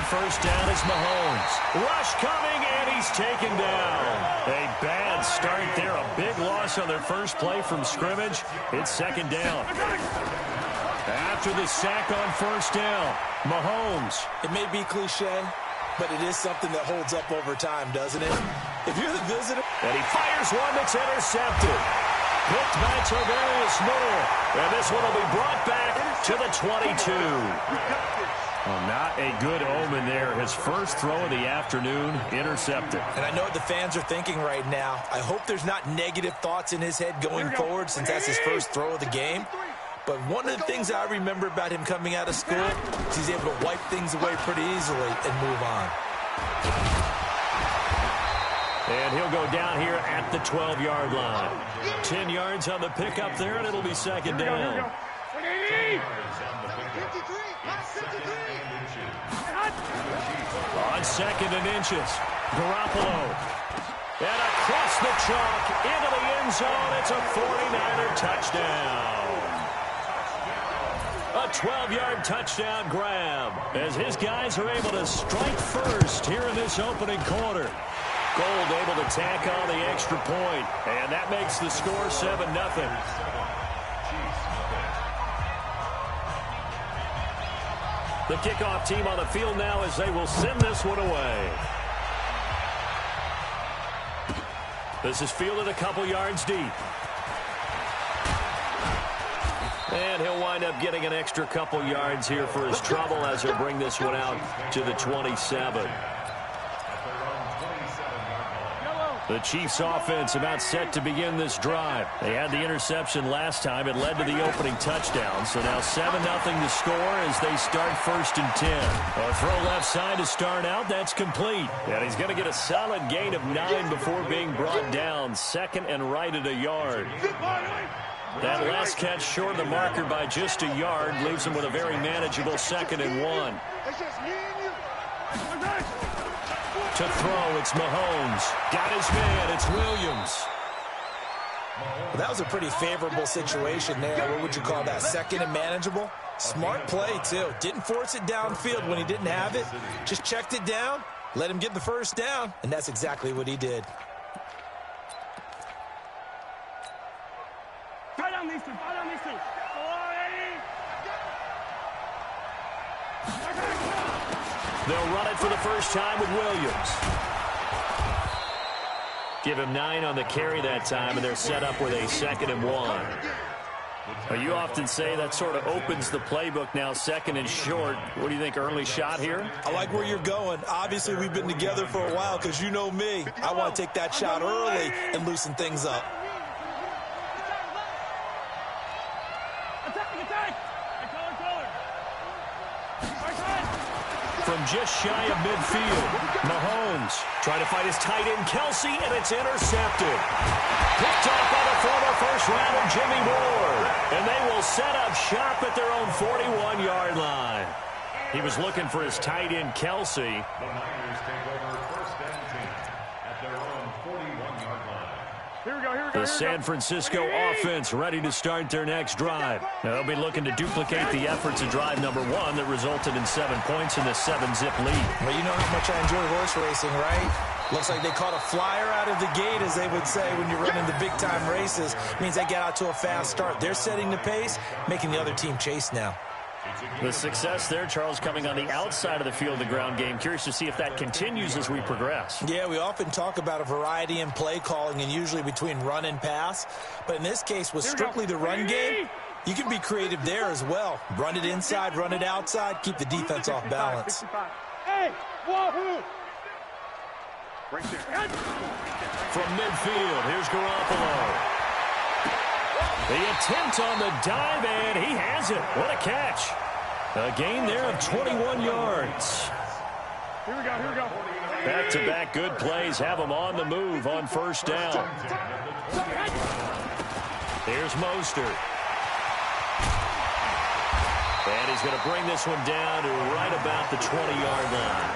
on first down is Mahomes. Rush coming, and he's taken down. A bad start there. A big loss on their first play from scrimmage. It's second down. After the sack on first down, Mahomes. It may be cliche, but it is something that holds up over time, doesn't it? If you're the visitor. And he fires one that's intercepted. Picked by Tavarius Moore. And this one will be brought back to the 22. Well, not a good omen there. His first throw of the afternoon intercepted. And I know what the fans are thinking right now. I hope there's not negative thoughts in his head going forward since that's his first throw of the game. But one of the things I remember about him coming out of school is he's able to wipe things away pretty easily and move on. And he'll go down here at the 12-yard line. 10 yards on the pickup there, and it'll be second down. On second and inches, Garoppolo. And across the chalk, into the end zone, it's a 49er touchdown. A 12-yard touchdown grab as his guys are able to strike first here in this opening quarter. Gold able to tack on the extra point, and that makes the score 7-0. The kickoff team on the field now as they will send this one away. This is fielded a couple yards deep. And he'll wind up getting an extra couple yards here for his trouble as he'll bring this one out to the 27. The Chiefs offense about set to begin this drive. They had the interception last time. It led to the opening touchdown. So now 7-0 to score as they start first and 10. A throw left side to start out. That's complete. And he's going to get a solid gain of 9 before being brought down. Second and right at a yard. That last catch short of the marker by just a yard leaves him with a very manageable 2nd and 1. To throw, it's Mahomes. Got his man, it's Williams. Well, that was a pretty favorable situation there. What would you call that? Second and manageable? Smart play, too. Didn't force it downfield when he didn't have it. Just checked it down, let him get the first down, and that's exactly what he did. They'll run it for the first time with Williams. Give him 9 on the carry that time, and they're set up with a 2nd and 1. Well, you often say that sort of opens the playbook now, 2nd and short. What do you think, early shot here? I like where you're going. Obviously, we've been together for a while because you know me. I want to take that shot early and loosen things up. From just shy of midfield, Mahomes trying to fight his tight end Kelsey, and it's intercepted. Picked off by the former first-rounder Jimmy Ward, and they will set up shop at their own 41-yard line. He was looking for his tight end Kelsey. The Niners take over first and 10 at their own 41-yard line. The San Francisco offense ready to start their next drive. Now, they'll be looking to duplicate the efforts of drive number 1 that resulted in 7 points in the 7-zip lead. Well, you know how much I enjoy horse racing, right? Looks like they caught a flyer out of the gate, as they would say when you're running the big-time races. It means they get out to a fast start. They're setting the pace, making the other team chase now. The success there, Charles, coming on the outside of the field of the ground game. Curious to see if that continues as we progress. Yeah, we often talk about a variety in play calling and usually between run and pass. But in this case, with strictly the run game, you can be creative there as well. Run it inside, run it outside, keep the defense off balance. Hey, wahoo! From midfield, here's Garoppolo. The attempt on the dive, and he has it. What a catch. A gain there of 21 yards. Here we go. Back-to-back good plays have him on the move on first down. Here's Mostert. And he's going to bring this one down to right about the 20-yard line.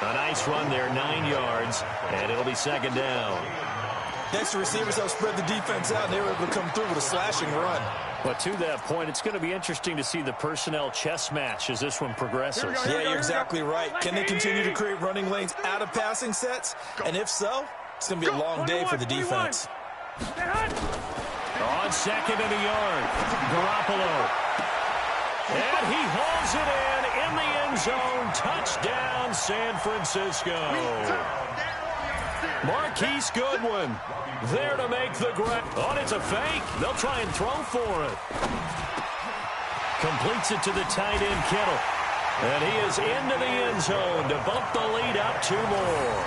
A nice run there, 9 yards, and it'll be second down. Next, the receivers help spread the defense out, and they were able to come through with a slashing run. But to that point, it's going to be interesting to see the personnel chess match as this one progresses. Yeah, you're exactly right. Can they continue to create running lanes out of passing sets? And if so, it's going to be a long day for the defense. On second and a yard, Garoppolo. And he hauls it in the end zone. Touchdown, San Francisco. Marquise Goodwin there to make the grab. Oh, it's a fake. They'll try and throw for it. Completes it to the tight end, Kittle. And he is into the end zone to bump the lead up 2 more.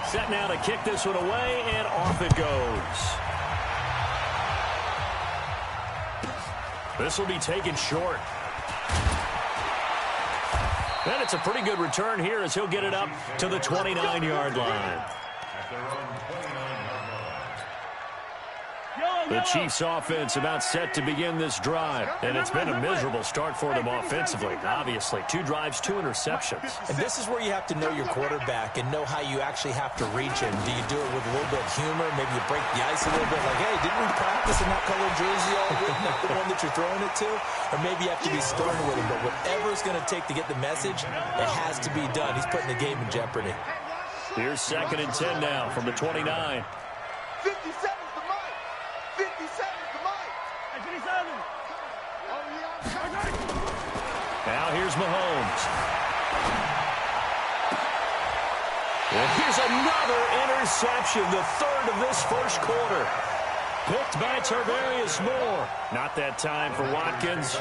Set now to kick this one away, and off it goes. This will be taken short. And it's a pretty good return here as he'll get it up to the 29-yard line. The Chiefs offense about set to begin this drive. And it's been a miserable start for them offensively. Obviously, 2 drives, 2 interceptions. And this is where you have to know your quarterback and know how you actually have to reach him. Do you do it with a little bit of humor? Maybe you break the ice a little bit like, hey, didn't we practice in that colored jersey all week? Not the one that you're throwing it to? Or maybe you have to be stern with him. But whatever it's going to take to get the message, it has to be done. He's putting the game in jeopardy. Here's 2nd and 10 now from the 29. 57. Now here's Mahomes. And here's another interception, the 3rd of this first quarter. Picked by Tarvarius Moore. Not that time for Watkins.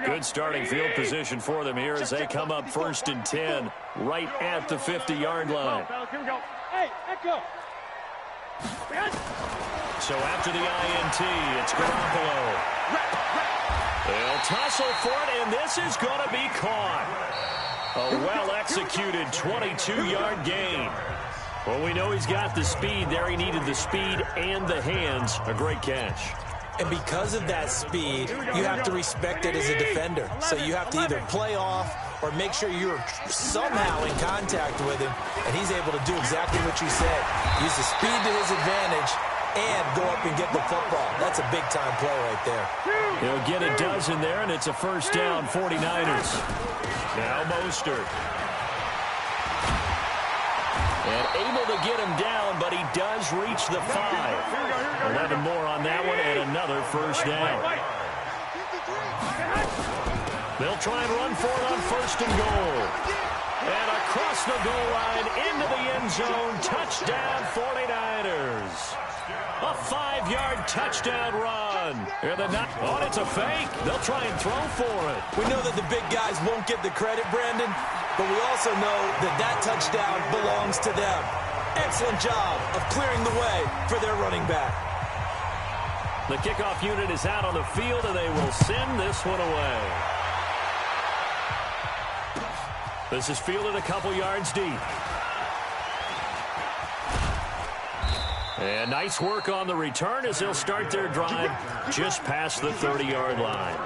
Good starting field position for them here as they come up 1st and 10 right at the 50-yard line. Here we go. Hey, echo. So after the INT, it's Garoppolo. They'll tussle for it, and this is going to be caught. A well-executed 22-yard gain. Well, we know he's got the speed there. He needed the speed and the hands. A great catch. And because of that speed, you have to respect it as a defender. So you have to either play off or make sure you're somehow in contact with him, and he's able to do exactly what you said. Use the speed to his advantage and go up and get the football. That's a big-time play right there. He'll get a dozen there, and it's a first down, 49ers. Now Mostert. And able to get him down, but he does reach the 5. 11 more on that one, and another first down. They'll try and run for it on 1st and goal. And across the goal line, into the end zone, touchdown 49ers. A 5-yard touchdown run. Oh, it's a fake. They'll try and throw for it. We know that the big guys won't get the credit, Brandon, but we also know that that touchdown belongs to them. Excellent job of clearing the way for their running back. The kickoff unit is out on the field, and they will send this one away. This is fielded a couple yards deep. And nice work on the return as they'll start their drive just past the 30-yard line.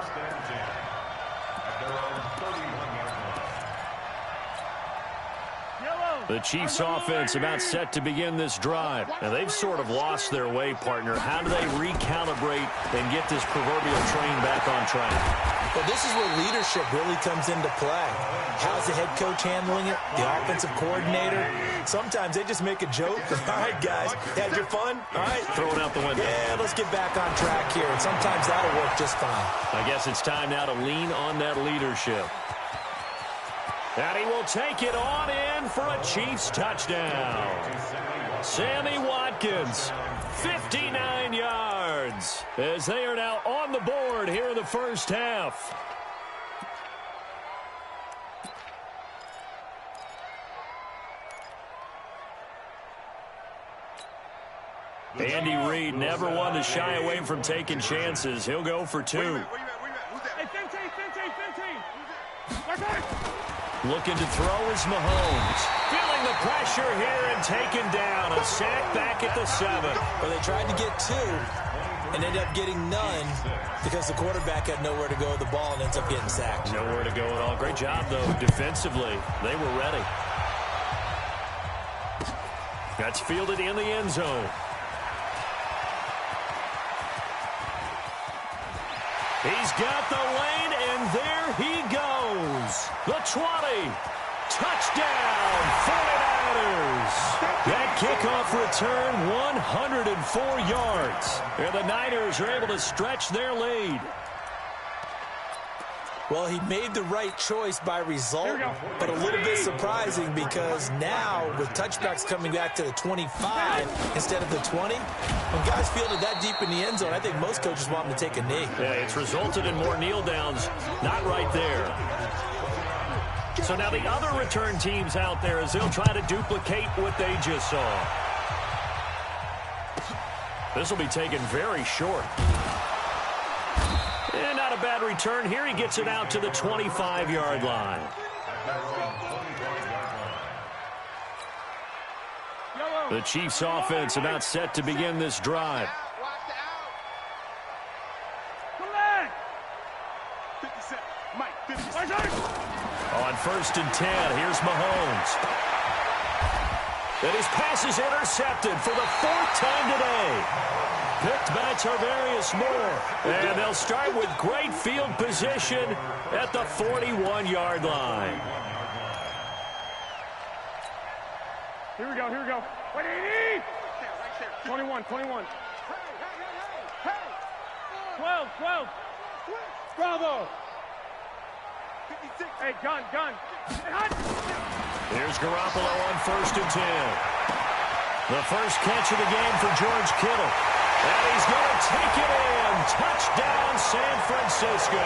The Chiefs offense about set to begin this drive. Now, they've sort of lost their way, partner. How do they recalibrate and get this proverbial train back on track? Well, this is where leadership really comes into play. How's the head coach handling it? The offensive coordinator? Sometimes they just make a joke. All right, guys, had your fun? All right. Throw it out the window. Yeah, let's get back on track here. And sometimes that'll work just fine. I guess it's time now to lean on that leadership. And he will take it on in for a Chiefs touchdown. Sammy Watkins, 59 yards, as they are now on the board here in the first half. Andy Reid never one to shy away from taking chances. He'll go for 2. Hey, 15. Looking to throw is Mahomes. Feeling the pressure here and taken down. A sack back at the 7. Well, they tried to get 2. and ended up getting none because the quarterback had nowhere to go with the ball and ends up getting sacked. Nowhere to go at all. Great job, though, defensively. They were ready. That's fielded in the end zone. He's got the lane, and there he goes. The 20. Touchdown, 49ers. That kickoff return, 104 yards. And the Niners are able to stretch their lead. Well, he made the right choice by result, but a little bit surprising because now with touchbacks coming back to the 25 instead of the 20, when guys fielded that deep in the end zone, I think most coaches want them to take a knee. Yeah, it's resulted in more kneel downs. Not right there. So now the other return teams out there as they'll try to duplicate what they just saw. This will be taken very short. And not a bad return here. He gets it out to the 25-yard line. The Chiefs offense about set to begin this drive. On 1st and 10, here's Mahomes. And his pass is intercepted for the 4th time today. Picked by Tarvarius Moore. And they'll start with great field position at the 41-yard line. Here we go, here we go. 21, 21. 12. Bravo. Hey, gun. Here's Garoppolo on 1st and 10. The first catch of the game for George Kittle. And he's going to take it in. Touchdown, San Francisco.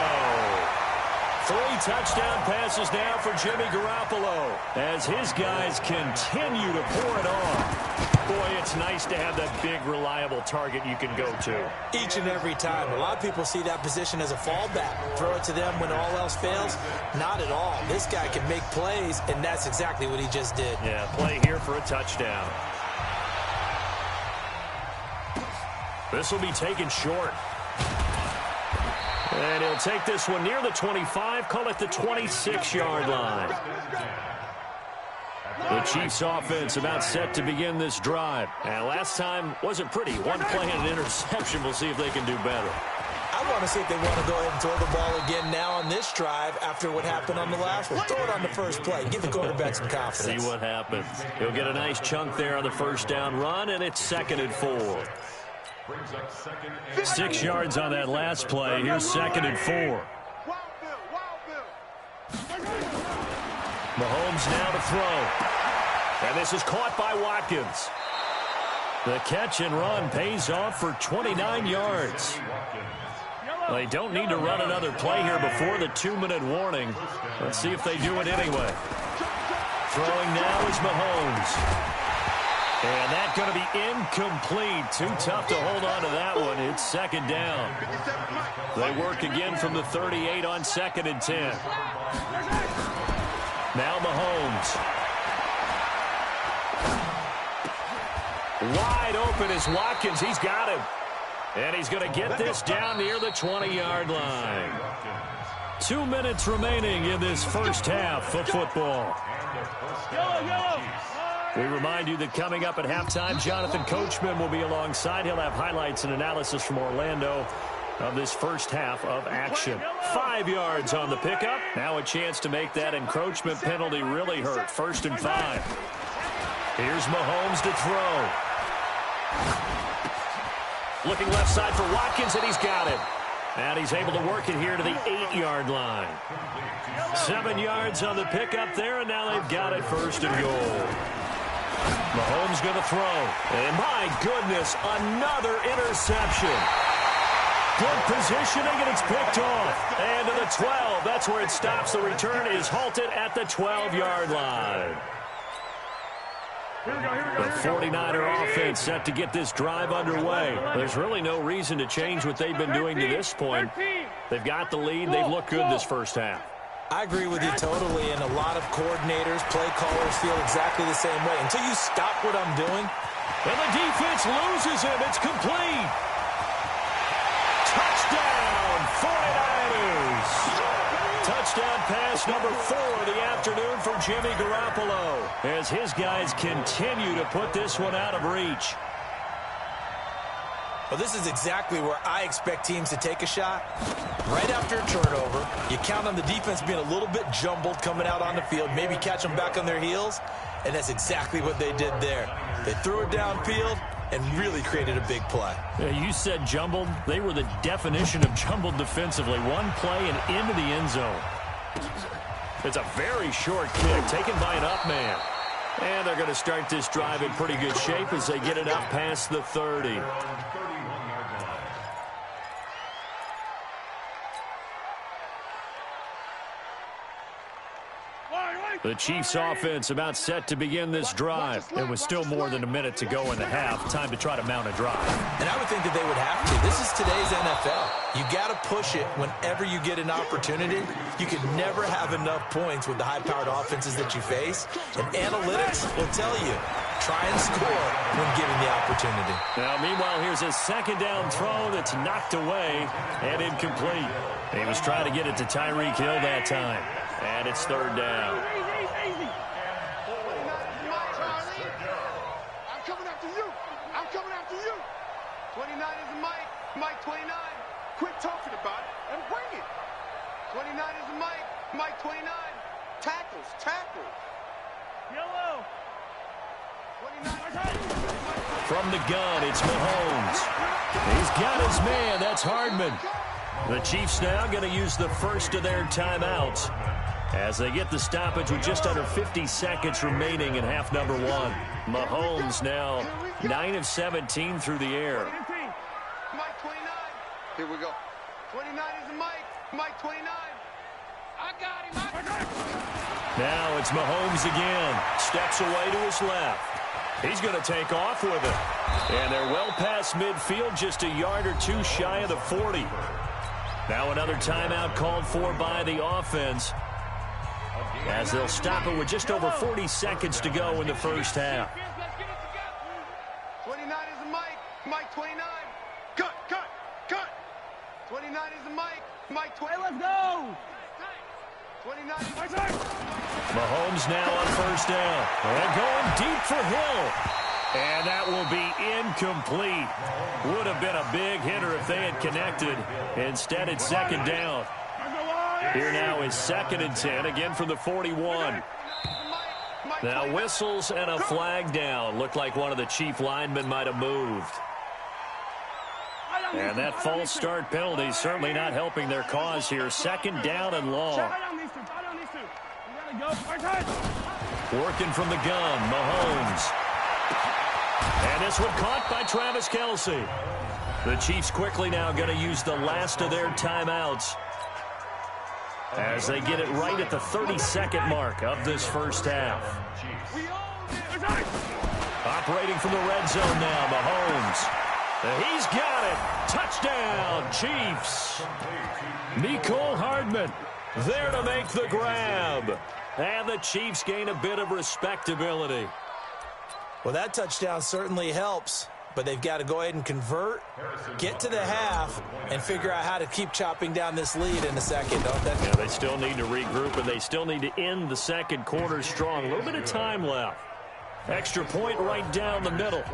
3 touchdown passes now for Jimmy Garoppolo as his guys continue to pour it on. Boy, it's nice to have that big, reliable target you can go to. Each and every time. A lot of people see that position as a fallback. Throw it to them when all else fails. Not at all. This guy can make plays, and that's exactly what he just did. Yeah, play here for a touchdown. This will be taken short. And he'll take this one near the 25, call it the 26-yard line. The Chiefs offense about set to begin this drive. And last time wasn't pretty. One play and an interception. We'll see if they can do better. I want to see if they want to go ahead and throw the ball again now on this drive after what happened on the last one. Throw it on the first play. Give the quarterback some confidence. See what happens. He'll get a nice chunk there on the first down run, and it's 2nd and 4. 6 yards on that last play. Here's 2nd and 4. Mahomes now to throw. And this is caught by Watkins. The catch and run pays off for 29 yards. They don't need to run another play here before the 2-minute warning. Let's see if they do it anyway. Throwing now is Mahomes. And that's going to be incomplete. Too tough to hold on to that one. It's 2nd down. They work again from the 38 on 2nd and 10. Now Mahomes. Wide open is Watkins. He's got him. And he's going to get this down near the 20-yard line. 2 minutes remaining in this first half of football. We remind you that coming up at halftime, Jonathan Coachman will be alongside. He'll have highlights and analysis from Orlando of this first half of action. 5 yards on the pickup. Now a chance to make that encroachment penalty really hurt. 1st and 5. Here's Mahomes to throw. Looking left side for Watkins, and he's got it. And he's able to work it here to the 8-yard line. 7 yards on the pickup there, and now they've got it 1st and goal. Mahomes going to throw. And my goodness, another interception. Good positioning, and it's picked off. And to the 12, that's where it stops. The return is halted at the 12-yard line. The 49er offense set to get this drive underway. There's really no reason to change what they've been doing to this point. They've got the lead. They've looked good this first half. I agree with you totally, and a lot of coordinators, play callers feel exactly the same way. Until you stop what I'm doing. And the defense loses him. It's complete. Loss number 4 of the afternoon for Jimmy Garoppolo as his guys continue to put this one out of reach. Well, this is exactly where I expect teams to take a shot. Right after a turnover, you count on the defense being a little bit jumbled coming out on the field, maybe catch them back on their heels, and that's exactly what they did there. They threw it downfield and really created a big play. Yeah, you said jumbled. They were the definition of jumbled defensively. One play and into the end zone. It's a very short kick taken by an up man. And they're going to start this drive in pretty good shape as they get it up past the 30. The Chiefs offense about set to begin this drive. It was still more than a minute to go in the half. Time to try to mount a drive. And I would think that they would have to. This is today's NFL. You got to push it whenever you get an opportunity. You can never have enough points with the high-powered offenses that you face. And analytics will tell you, try and score when given the opportunity. Now, meanwhile, here's a second down throw that's knocked away and incomplete. He was trying to get it to Tyreek Hill that time. And it's third down. I'm coming after you. I'm coming after you. 29 is Mike. Mike 29. Quit talking about it and bring it. 29 is Mike. Mike 29. Tackles. Tackles. Yellow. 29. From the gun, it's Mahomes. He's got his man. That's Hardman. The Chiefs now going to use the first of their timeouts as they get the stoppage with just under 50 seconds remaining in half number 1. Mahomes now 9 of 17 through the air. Mike 29. Here we go. 29 is Mike. Mike 29. I got him. Now it's Mahomes again. Steps away to his left. He's going to take off with it. And they're well past midfield, just a yard or two shy of the 40. Now another timeout called for by the offense, as they'll stop it with just over 40 seconds to go in the first half. 29 is Mike. Mike 29. Cut. 29 is Mike. Mike 20. Let's go. 29 is Mike. Mahomes now on first down. And going deep for Hill. And that will be incomplete. Would have been a big hitter if they had connected. Instead, it's second down. Here now is 2nd and 10, again from the 41. Now whistles and a flag down. Looked like one of the Chief linemen might have moved. And that false start penalty certainly not helping their cause here. 2nd down and long. Working from the gun, Mahomes. And this one caught by Travis Kelce. The Chiefs quickly now going to use the last of their timeouts as they get it right at the 32nd mark of this first half. Operating from the red zone now, Mahomes. He's got it. Touchdown, Chiefs. Mecole Hardman there to make the grab. And the Chiefs gain a bit of respectability. Well, that touchdown certainly helps, but they've got to go ahead and convert, get to the half, and figure out how to keep chopping down this lead in the second, don't they? Yeah, they still need to regroup, and they still need to end the second quarter strong. A little bit of time left. Extra point right down the middle.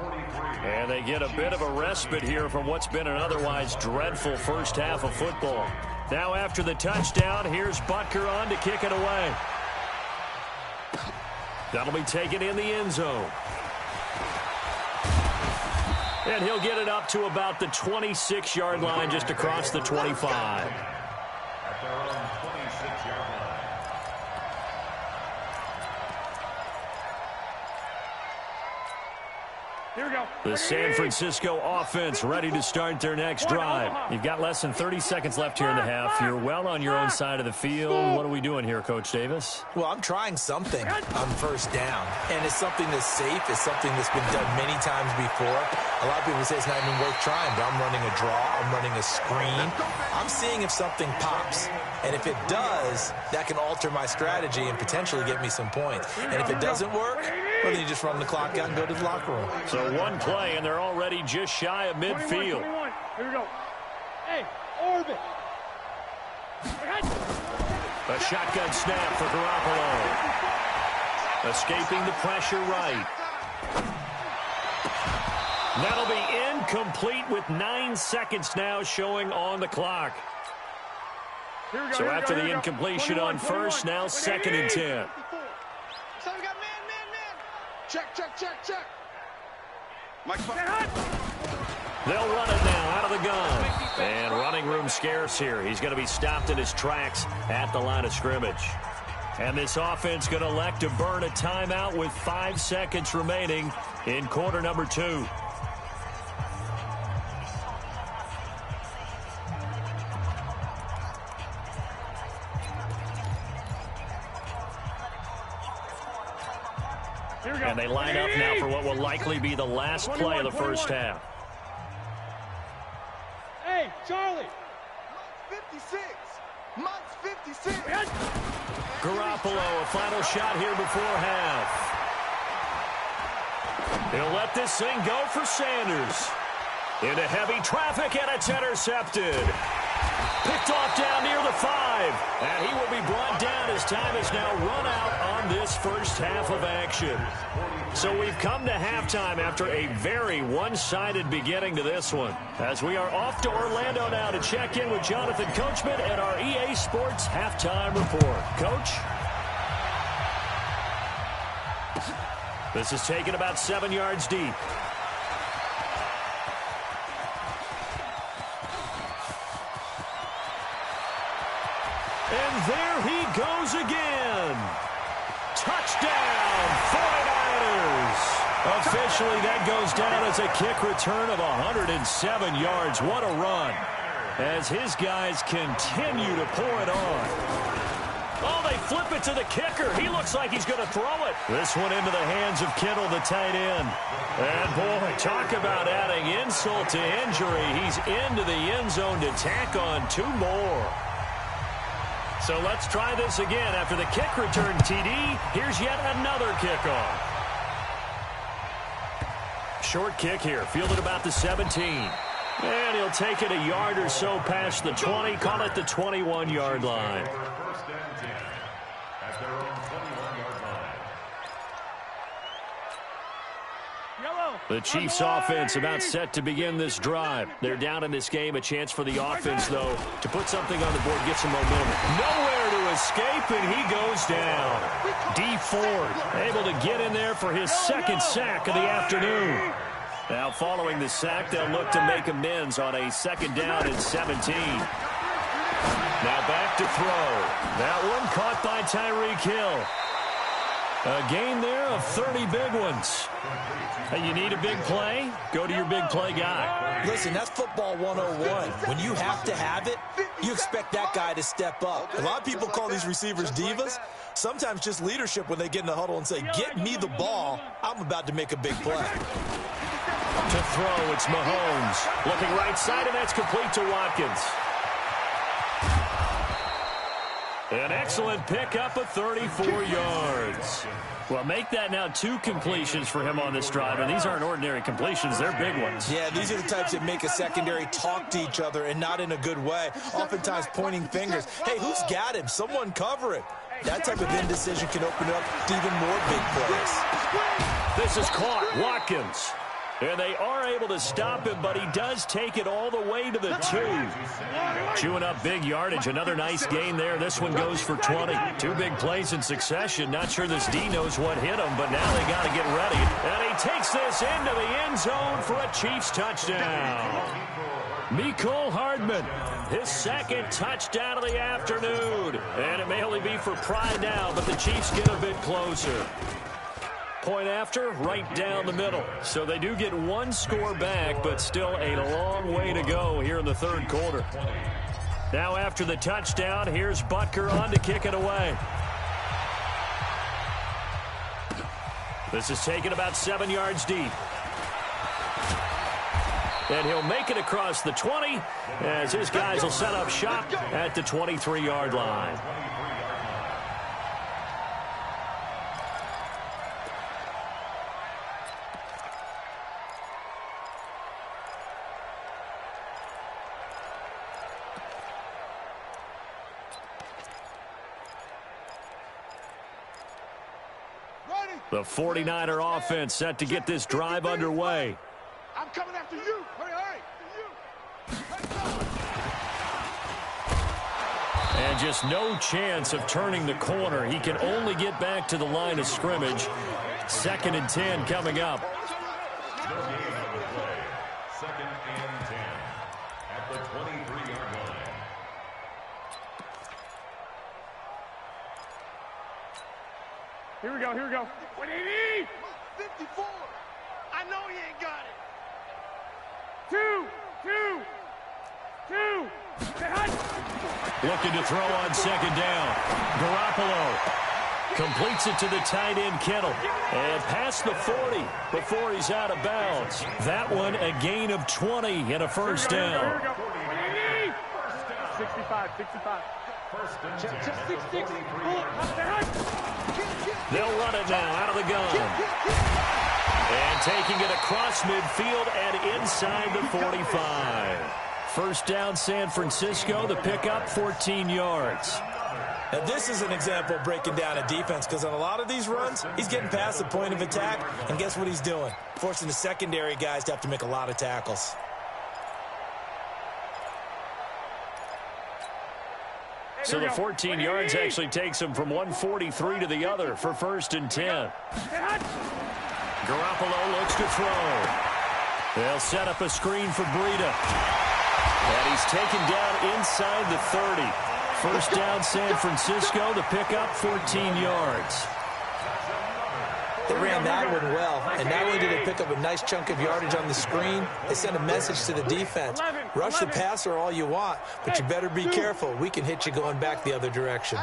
And they get a bit of a respite here from what's been an otherwise dreadful first half of football. Now after the touchdown, here's Butker on to kick it away. That'll be taken in the end zone. And he'll get it up to about the 26-yard line, just across the 25. At their own 26-yard line. Here we go. The San Francisco offense ready to start their next drive. You've got less than 30 seconds left here in the half. You're well on your own side of the field. What are we doing here, Coach Davis? Well, I'm trying something on first down, and it's something that's safe. It's something that's been done many times before. A lot of people say it's not even worth trying, but I'm running a draw. I'm running a screen. I'm seeing if something pops, and if it does, that can alter my strategy and potentially get me some points. And if it doesn't work, well, then you just run the clock out and go to the locker room. So one play, and they're already just shy of midfield. 21. Here we go. Hey, orbit. A shotgun snap for Garoppolo. Escaping the pressure right. That'll be incomplete with 9 seconds now showing on the clock. So after the incompletion on first, now 2nd and 10. So we got man. Check. They'll run it now out of the gun. And running room scarce here. He's going to be stopped in his tracks at the line of scrimmage. And this offense going to elect to burn a timeout with 5 seconds remaining in quarter number 2. And they line up now for what will likely be the last play of the first half. Hey, Charlie. 56. Mike's 56. Garoppolo, a final shot here before half. He'll let this thing go for Sanders. Into heavy traffic, and it's intercepted. Picked off down near the 5. And he will be brought down as time is now run out on this first half of action. So we've come to halftime after a very one-sided beginning to this one. As we are off to Orlando now to check in with Jonathan Coachman and our EA Sports Halftime Report. Coach? This is taken about 7 yards deep. And there he goes again. Touchdown, 49ers. Officially, that goes down as a kick return of 107 yards. What a run as his guys continue to pour it on. Oh, they flip it to the kicker. He looks like he's going to throw it. This one into the hands of Kittle, the tight end. And, boy, talk about adding insult to injury. He's into the end zone to tack on 2 more. So let's try this again. After the kick return TD, here's yet another kickoff. Short kick here, fielded about the 17. And he'll take it a yard or so past the 20, call it the 21-yard line. First and 10 at their own 21-yard line. The Chiefs offense about set to begin this drive. They're down in this game. A chance for the offense, though, to put something on the board, get some momentum. Nowhere to escape, and he goes down. D Ford able to get in there for his second sack of the afternoon. Now following the sack, they'll look to make amends on a 2nd down and 17. Now back to throw. That one caught by Tyreek Hill. A gain there of 30 big ones. Hey, you need a big play? Go to your big play guy. Listen, that's football 101. When you have to have it, you expect that guy to step up. A lot of people call these receivers divas. Sometimes just leadership when they get in the huddle and say, get me the ball. I'm about to make a big play. To throw, it's Mahomes. Looking right side, and that's complete to Watkins. An excellent pickup of 34 yards. Well, make that now 2 completions for him on this drive, and these aren't ordinary completions. They're big ones. Yeah, these are the types that make a secondary talk to each other and not in a good way, oftentimes pointing fingers. Hey, who's got him? Someone cover it. That type of indecision can open up to even more big plays. This is caught. Watkins. And they are able to stop him, but he does take it all the way to the 2. Chewing up big yardage. Another nice gain there. This one goes for 20. 2 big plays in succession. Not sure this D knows what hit him, but now they got to get ready. And he takes this into the end zone for a Chiefs touchdown. Mecole Hardman, his 2nd touchdown of the afternoon. And it may only be for pride now, but the Chiefs get a bit closer. Point after, right down the middle. So they do get 1 score back, but still a long way to go here in the 3rd quarter. Now after the touchdown, here's Butker on to kick it away. This is taken about 7 yards deep. And he'll make it across the 20 as his guys will set up shop at the 23-yard line. The 49er offense set to get this drive underway. I'm coming after you. Hurry. And just no chance of turning the corner. He can only get back to the line of scrimmage. 2nd and 10 coming up. Second and 10 at the 23-yard line. Here we go. What do you need? 54. I know he ain't got it. Two. Looking to throw on 2nd down. Garoppolo completes it to the tight end, Kittle. And past the 40 before he's out of bounds. That one a gain of 20 and a first down. Here we go. What do you need? 65. First and 10 Check at 6, the 6. 43. They'll run it now out of the gun. And taking it across midfield and inside the 45. First down, San Francisco. The pickup, 14 yards. Now, this is an example of breaking down a defense because on a lot of these runs, he's getting past the point of attack, and guess what he's doing? Forcing the secondary guys to have to make a lot of tackles. So the 14 yards actually takes him from 143 to the other for 1st and 10. Garoppolo looks to throw. They'll set up a screen for Breida. And he's taken down inside the 30. First down, San Francisco. The pickup, 14 yards. They ran that one well, and not only did they pick up a nice chunk of yardage on the screen, they sent a message to the defense. Rush the passer all you want, but you better be careful. We can hit you going back the other direction.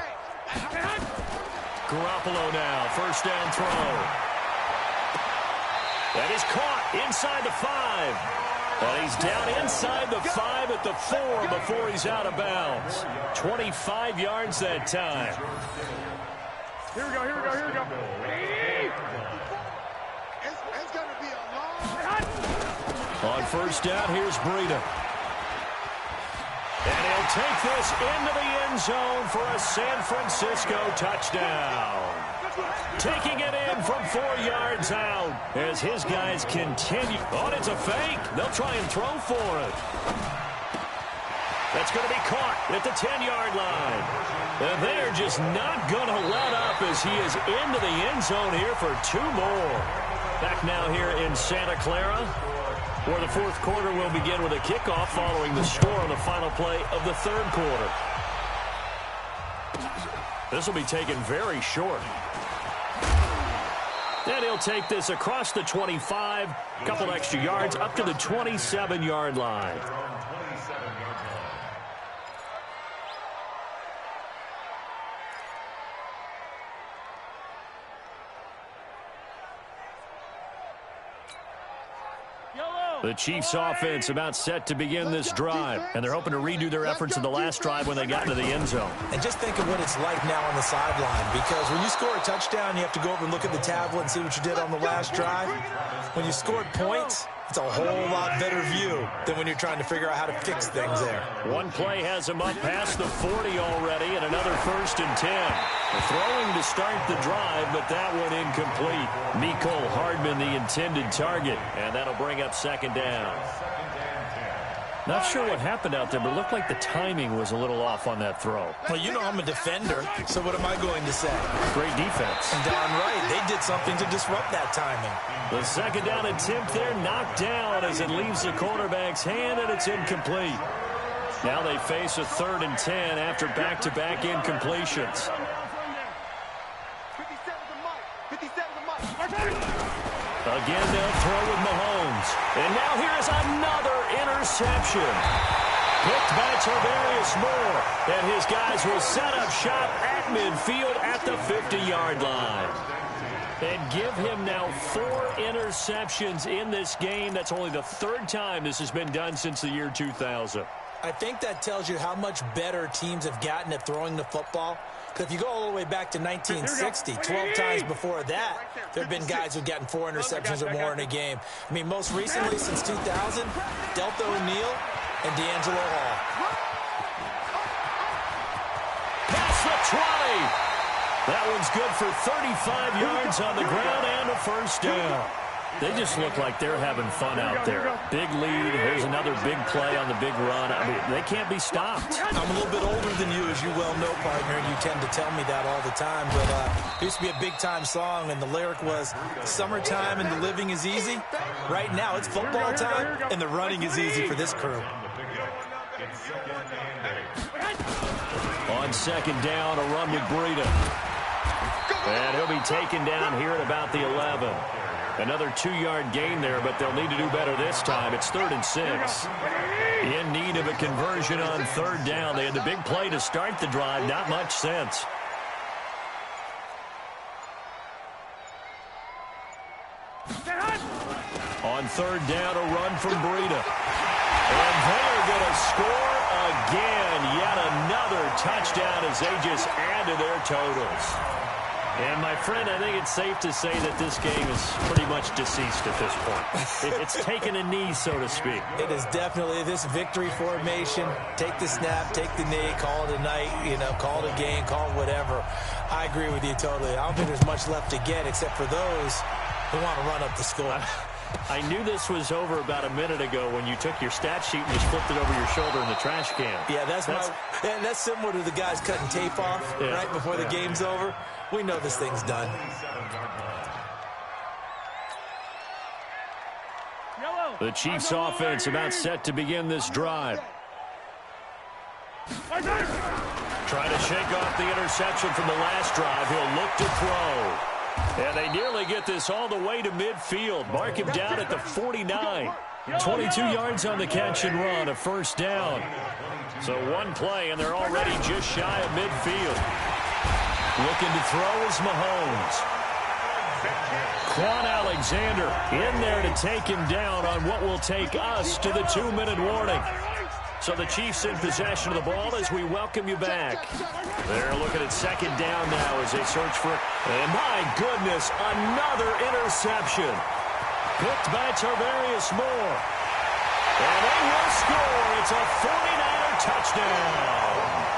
Garoppolo now, first down throw. That is caught inside the 5. And he's down inside the 5 at the 4 before he's out of bounds. 25 yards that time. Here we go. It's going to be a long... On first down, here's Breida. And he'll take this into the end zone for a San Francisco touchdown. Taking it in from 4 yards out as his guys continue. Oh, it's a fake. They'll try and throw for it. That's going to be caught at the 10-yard line. And they're just not going to let up as he is into the end zone here for 2 more. Back now here in Santa Clara, where the 4th quarter will begin with a kickoff following the score on the final play of the 3rd quarter. This will be taken very short. And he'll take this across the 25, a couple extra yards, up to the 27-yard line. The Chiefs offense about set to begin this drive, and they're hoping to redo their efforts in the last drive when they got into the end zone. And just think of what it's like now on the sideline, because when you score a touchdown, you have to go over and look at the tablet and see what you did on the last drive. When you scored points, it's a whole lot better view than when you're trying to figure out how to fix things there. One play has him up past the 40 already, and another 1st and 10. Throwing to start the drive, but that one incomplete. Mecole Hardman, the intended target, and that'll bring up 2nd down. Not sure what happened out there, but it looked like the timing was a little off on that throw. Well, you know I'm a defender, so what am I going to say? Great defense. And darn right, they did something to disrupt that timing. The 2nd down attempt there knocked down as it leaves the quarterback's hand, and it's incomplete. Now they face a 3rd and 10 after back-to-back incompletions. 57's a Mike. Again, they'll throw with Mahomes. And now here is another interception. Picked by Tarvarius Moore. And his guys will set up shop at midfield at the 50-yard line. And give him now 4 interceptions in this game. That's only the 3rd time this has been done since the year 2000. I think that tells you how much better teams have gotten at throwing the football. Because if you go all the way back to 1960, 12 times before that, there have been guys who've gotten 4 interceptions or more in a game. I mean, most recently, since 2000, Delta O'Neal and D'Angelo Hall. Past the 20. That one's good for 35 yards on the ground and a first down. They just look like they're having fun out there. Big lead. Here's another big play on the big run. I mean, they can't be stopped. I'm a little bit older than you, as you well know, partner, and you tend to tell me that all the time. But it used to be a big-time song, and the lyric was, summertime and the living is easy. Right now, it's football time, and the running is easy for this crew. On second down, a run with Breida. And he'll be taken down here at about the 11. Another 2-yard gain there, but they'll need to do better this time. It's 3rd and 6. In need of a conversion on 3rd down. They had the big play to start the drive. Not much sense. On 3rd down, a run from Breida. And they're going to score again. Yet another touchdown as they just add to their totals. And, my friend, I think it's safe to say that this game is pretty much deceased at this point. It's taken a knee, so to speak. It is definitely this victory formation. Take the snap, take the knee, call it a night, call it a game, call it whatever. I agree with you totally. I don't think there's much left to get except for those who want to run up the score. I knew this was over about a minute ago when you took your stat sheet and just flipped it over your shoulder in the trash can. Yeah, that's similar to the guys cutting tape off right before the game's over. We know this thing's done. The Chiefs offense about set to begin this drive. Trying to shake off the interception from the last drive. He'll look to throw. And they nearly get this all the way to midfield. Mark him down at the 49. 22 yards on the catch and run, a first down. So one play, and they're already just shy of midfield. Looking to throw is Mahomes. Quan Alexander in there to take him down on what will take us to the 2-minute warning. So the Chiefs in possession of the ball as we welcome you back. They're looking at second down now as they search for it. And my goodness, another interception. Picked by Tarvarius Moore. And they will score. It's a 49er touchdown.